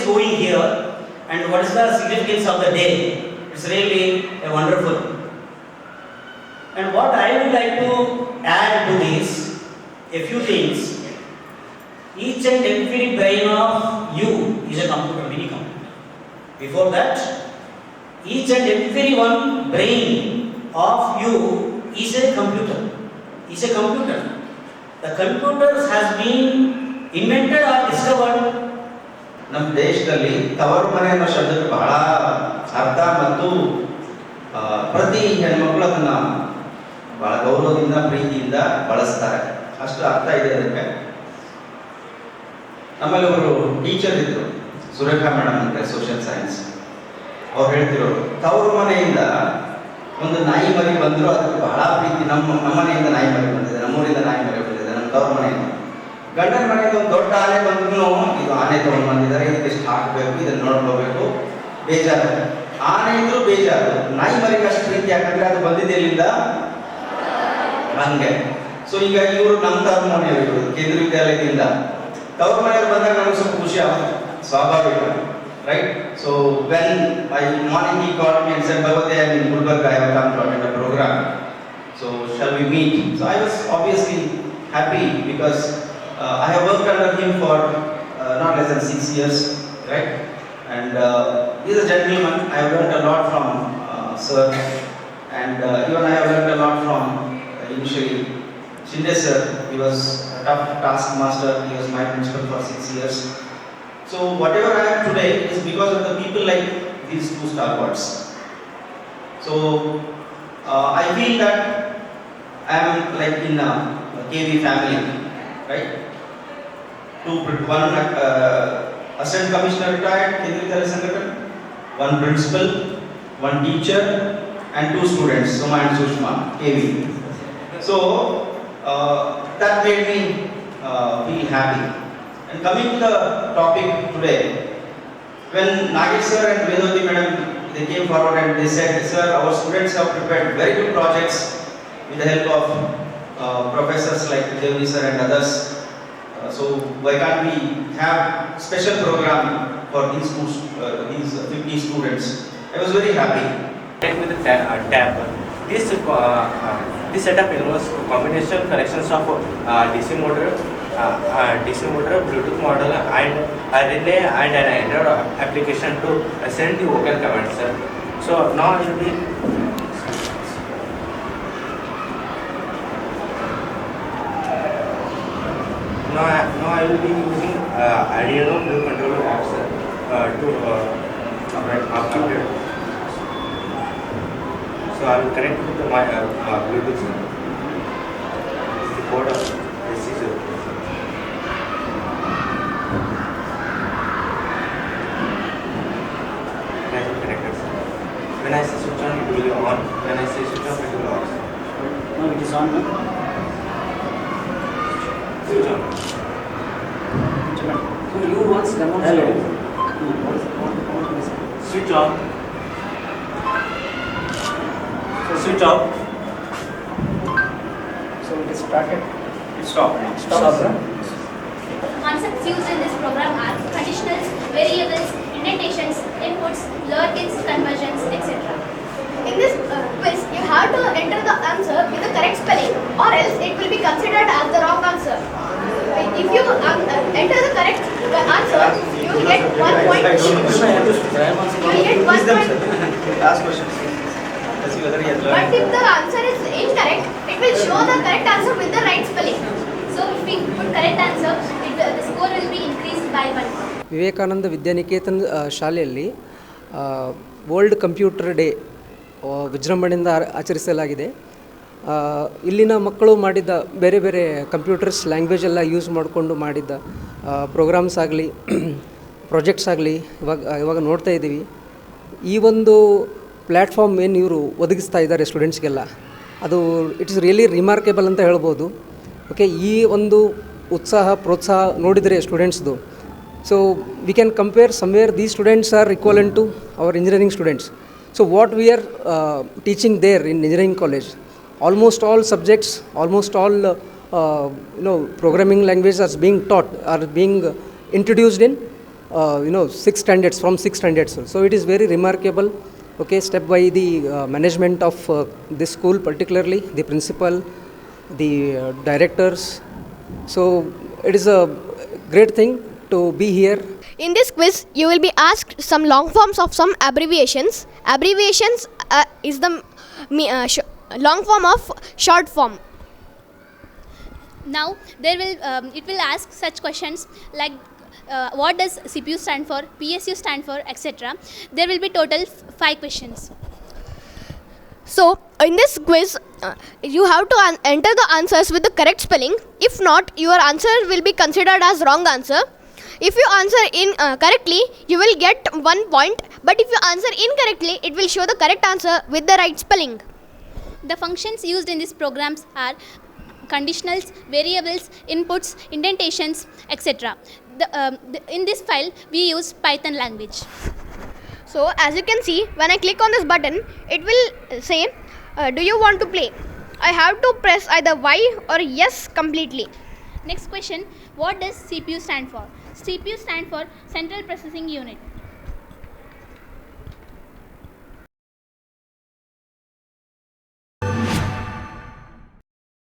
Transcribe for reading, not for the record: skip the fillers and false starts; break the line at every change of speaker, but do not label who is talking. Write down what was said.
is going here and what is the significance of the day. It's really a wonderful. And what I would like to add to this, a few things. Each and every brain of you is a computer, mini computer. Before that, each and every one brain of you is a computer. Is a computer. The computers has been invented or discovered.
ನಮ್ಮ ದೇಶದಲ್ಲಿ ತವರು ಮನೆ ಅನ್ನೋ ಶಬ್ದಕ್ಕೆ ಬಹಳ ಅರ್ಥ ಮತ್ತು ಪ್ರತಿ ಹೆಣ್ಮಕ್ಳು ಅದನ್ನ ಬಹಳ ಗೌರವದಿಂದ ಪ್ರೀತಿಯಿಂದ ಬಳಸ್ತಾರೆ. ಅಷ್ಟು ಅರ್ಥ ಇದೆ ಅದಕ್ಕೆ. ನಮ್ಮಲ್ಲಿ ಒಬ್ಬರು ಟೀಚರ್ ಇದ್ರು, ಸುರೇಖಾ ಮೇಡಮ್ ಅಂತ, ಸೋಷಿಯಲ್ ಸೈನ್ಸ್. ಅವ್ರು ಹೇಳ್ತಿರೋರು, ತವರು ಮನೆಯಿಂದ ಒಂದು ನಾಯಿ ಮರಿ ಬಂದ್ರು ಅದಕ್ಕೆ ಬಹಳ ಪ್ರೀತಿ. ನಮ್ಮ ಮನೆಯಿಂದ ನಾಯಿ ಮರಿ ಬಂದಿದೆ, ನಮ್ಮೂರಿಂದ ನಾಯಿ ಮರಿ ಬಂದಿದೆ, ನಮ್ಮ ತವರು ಮನೆಯಿಂದ. ಗಂಡನ ಮನೆಯಿಂದ ಒಂದು ದೊಡ್ಡ ಆನೆ ಬಂದ್ರು, ಇದು ಆನೆ ತಗೊಂಡು ಬಂದಿದ್ದಾರೆ, ಇದಕ್ಕೆ ಎಷ್ಟು ಹಾಕಬೇಕು, ಇದನ್ನು ನೋಡ್ಕೋಬೇಕು, ಬೇಜಾರು. ಆನೆ ಇದ್ರು ಬೇಜಾರು, ನಾಯಿ ಮರಿಗೆ ಅಷ್ಟು ಪ್ರೀತಿ ಯಾಕಂದ್ರೆ ಅದು ಬಂದಿದೆ ಇಲ್ಲಿಂದ ಹಂಗೆ. ಸೊ ಈಗ ಇವರು ನಮ್ಮ ತವರು ಮನೆಯವರು ಕೇಂದ್ರೀಯ ವಿದ್ಯಾಲಯದಿಂದ ತವರು ಮನೆಯವರು ಬಂದಾಗ ನಮಗೆ ಸ್ವಲ್ಪ ಖುಷಿ ಆಗುತ್ತೆ, ಸ್ವಾಭಾವಿಕ, right? So when by morning he called me and said, Bhavate, I am in Gulbarga, I have come to attend a program. So shall we meet? So I was obviously happy because I have worked under him for not less than 6 years, right? And he is a gentleman. I have learned a lot from sir, and even I have learned a lot from initially Shinde sir. He was a tough taskmaster. He was my principal for 6 years. So whatever I am today is because of the people like these two stalwarts. So I feel that I am like in a KV family, right? One assistant commissioner retired, Kendriya Vidyalaya Sangathan, one principal, one teacher, and 2 students, Soma and Sushma, KV. So that made me feel happy. And coming to the topic today, when Nagesh sir and Vedoti madam, they came forward and they said, sir, our students have prepared very good projects with the help of professors like Devani sir and others. So why can't we have special program for these 50 students? I was very happy.
With the tab. This setup involves combination connections of DC motor, Bluetooth model, and a relay and an Android application to send the vocal commands. So now I will be using Arduino Blue controller apps to update. So I will connect with my Bluetooth. This is the code of this is connected. When I say switch on, it will be on. When I say switch off, it will be off.
No, it is on. No?
Switch on.
So you once demonstrated.
Switch on. So switch off.
So it is started.
It stopped.
Stop.
Concepts used in this program are conditionals, variables, indentations, inputs, lowercase conversions, etc.
In this quiz, you have to enter the answer with the correct spelling, or else it will be considered as the wrong answer. If you enter the correct answer, you will get 1 point. You will get 1 point.
Ask questions. Let's see whether he has
But
learned.
if the answer is incorrect, it will show the correct answer with the right spelling.
So if we put correct answer, the score will be increased by 1 point.
Vivekananda Vidyaniketan ಶಾಲೆಯಲ್ಲಿ world computer day ವಿಜೃಂಭಣೆಯಿಂದ ಆಚರಿಸಲಾಗಿದೆ. ಇಲ್ಲಿನ ಮಕ್ಕಳು ಮಾಡಿದ ಬೇರೆ ಬೇರೆ computers language ಎಲ್ಲ use ಮಾಡಿಕೊಂಡು ಮಾಡಿದ್ದ ಪ್ರೋಗ್ರಾಮ್ಸ್ ಆಗಲಿ ಪ್ರಾಜೆಕ್ಟ್ಸ್ ಆಗಲಿ ಇವಾಗ ನೋಡ್ತಾ ಇದ್ದೀವಿ. ಈ ಒಂದು ಪ್ಲ್ಯಾಟ್ಫಾರ್ಮ್ ಏನು ಇವರು ಒದಗಿಸ್ತಾ ಇದ್ದಾರೆ ಸ್ಟೂಡೆಂಟ್ಸ್ಗೆಲ್ಲ, ಅದು ಇಟ್ ಇಸ್ ರಿಯಲಿ ರಿಮಾರ್ಕೆಬಲ್ ಅಂತ ಹೇಳ್ಬೋದು. ಓಕೆ, ಈ ಒಂದು ಉತ್ಸಾಹ ಪ್ರೋತ್ಸಾಹ ನೋಡಿದರೆ ಸ್ಟೂಡೆಂಟ್ಸ್ದು, so we can compare somewhere these students are equivalent to our engineering students. So what we are teaching there in engineering college, almost all subjects, almost all programming languages are being taught, are being introduced in 6 standards from 6 standards. So it is very remarkable. Okay, step by the management of this school, particularly the principal, the directors. So it is a great thing to be here.
In this quiz, you will be asked some long forms of some abbreviations. Abbreviations is the long form of short form.
Now it will ask such questions like what does CPU stand for, PSU stand for, etc. There will be total 5 questions.
So, in this quiz, you have to enter the answers with the correct spelling. If not, your answer will be considered as wrong answer. If you answer correctly, you will get 1 point. But if you answer incorrectly, it will show the correct answer with the right spelling.
The functions used in these programs are conditionals, variables, inputs, indentations, etc. In this file, we use Python language.
So, as you can see, when I click on this button, it will say, do you want to play? I have to press either Y or yes completely.
Next question, what does CPU stand for? CPU stand for Central Processing Unit.